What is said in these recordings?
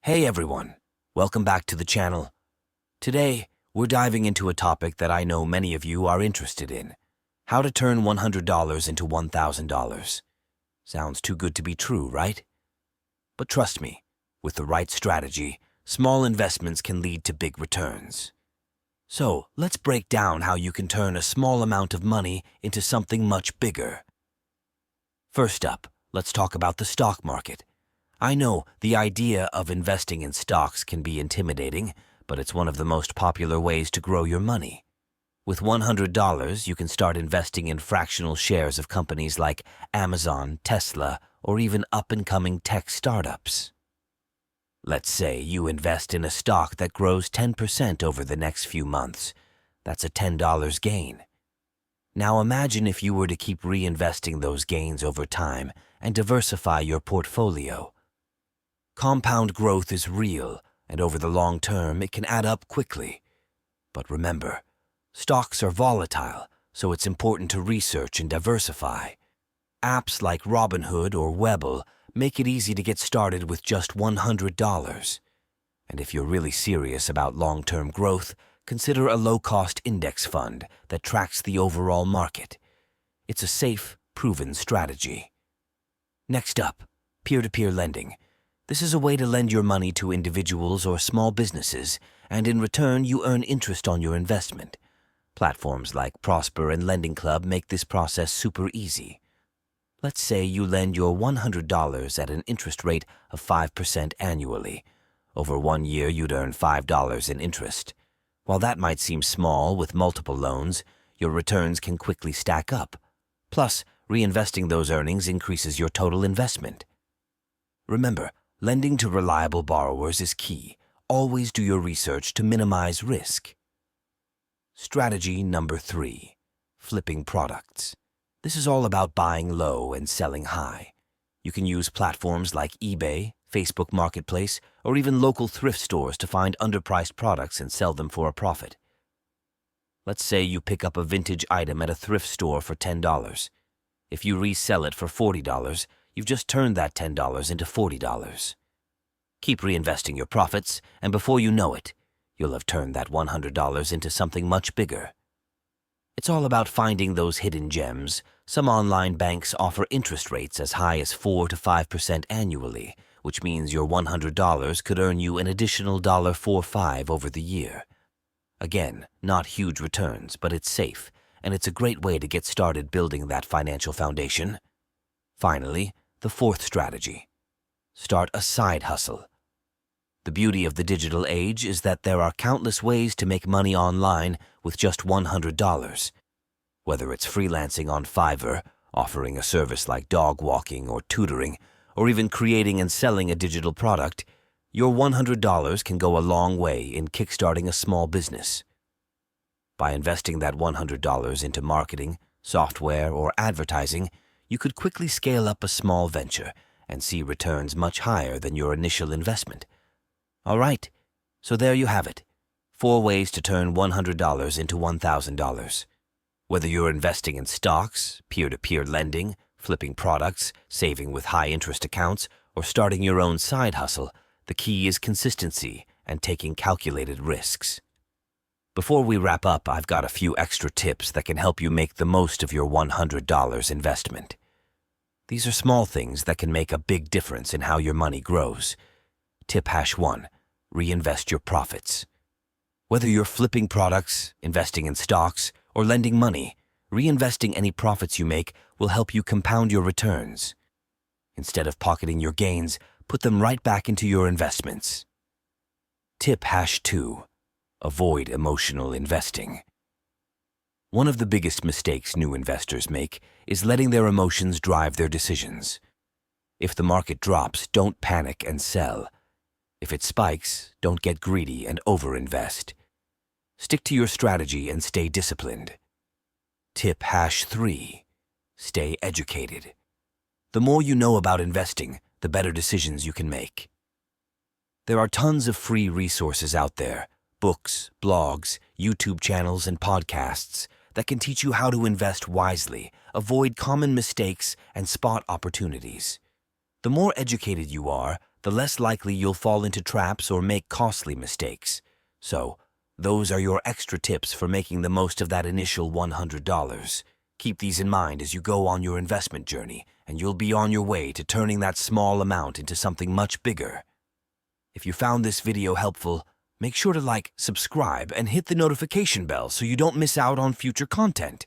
Hey everyone, welcome back to the channel. Today, we're diving into a topic that I know many of you are interested in. How to turn $100 into $1,000. Sounds too good to be true, right? But trust me, with the right strategy, small investments can lead to big returns. So, let's break down how you can turn a small amount of money into something much bigger. First up, let's talk about the stock market. I know the idea of investing in stocks can be intimidating, but it's one of the most popular ways to grow your money. With $100, you can start investing in fractional shares of companies like Amazon, Tesla, or even up-and-coming tech startups. Let's say you invest in a stock that grows 10% over the next few months. That's a $10 gain. Now imagine if you were to keep reinvesting those gains over time and diversify your portfolio. Compound growth is real, and over the long term, it can add up quickly. But remember, stocks are volatile, so it's important to research and diversify. Apps like Robinhood or Webull make it easy to get started with just $100. And if you're really serious about long-term growth, consider a low-cost index fund that tracks the overall market. It's a safe, proven strategy. Next up, peer-to-peer lending. This is a way to lend your money to individuals or small businesses, and in return, you earn interest on your investment. Platforms like Prosper and Lending Club make this process super easy. Let's say you lend your $100 at an interest rate of 5% annually. Over 1 year, you'd earn $5 in interest. While that might seem small with multiple loans, your returns can quickly stack up. Plus, reinvesting those earnings increases your total investment. Remember, lending to reliable borrowers is key. Always do your research to minimize risk. Strategy number 3, flipping products. This is all about buying low and selling high. You can use platforms like eBay, Facebook Marketplace, or even local thrift stores to find underpriced products and sell them for a profit. Let's say you pick up a vintage item at a thrift store for $10. If you resell it for $40, you've just turned that $10 into $40. Keep reinvesting your profits, and before you know it, you'll have turned that $100 into something much bigger. It's all about finding those hidden gems. Some online banks offer interest rates as high as 4 to 5% annually, which means your $100 could earn you an additional $4.5 over the year. Again, not huge returns, but it's safe, and it's a great way to get started building that financial foundation. Finally, the 4th strategy. Start a side hustle. The beauty of the digital age is that there are countless ways to make money online with just $100. Whether it's freelancing on Fiverr, offering a service like dog walking or tutoring, or even creating and selling a digital product, your $100 can go a long way in kickstarting a small business. By investing that $100 into marketing, software, or advertising, you could quickly scale up a small venture and see returns much higher than your initial investment. All right, so there you have it. 4 ways to turn $100 into $1,000. Whether you're investing in stocks, peer-to-peer lending, flipping products, saving with high-interest accounts, or starting your own side hustle, the key is consistency and taking calculated risks. Before we wrap up, I've got a few extra tips that can help you make the most of your $100 investment. These are small things that can make a big difference in how your money grows. Tip #1, reinvest your profits. Whether you're flipping products, investing in stocks, or lending money, reinvesting any profits you make will help you compound your returns. Instead of pocketing your gains, put them right back into your investments. Tip #2, avoid emotional investing. One of the biggest mistakes new investors make is letting their emotions drive their decisions. If the market drops, don't panic and sell. If it spikes, don't get greedy and overinvest. Stick to your strategy and stay disciplined. Tip #3, stay educated. The more you know about investing, the better decisions you can make. There are tons of free resources out there, books, blogs, YouTube channels, and podcasts that can teach you how to invest wisely, avoid common mistakes, and spot opportunities. The more educated you are, the less likely you'll fall into traps or make costly mistakes. So, those are your extra tips for making the most of that initial $100. Keep these in mind as you go on your investment journey, and you'll be on your way to turning that small amount into something much bigger. If you found this video helpful, make sure to like, subscribe, and hit the notification bell so you don't miss out on future content.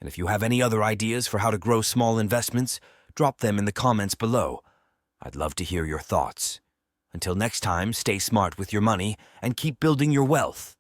And if you have any other ideas for how to grow small investments, drop them in the comments below. I'd love to hear your thoughts. Until next time, stay smart with your money and keep building your wealth.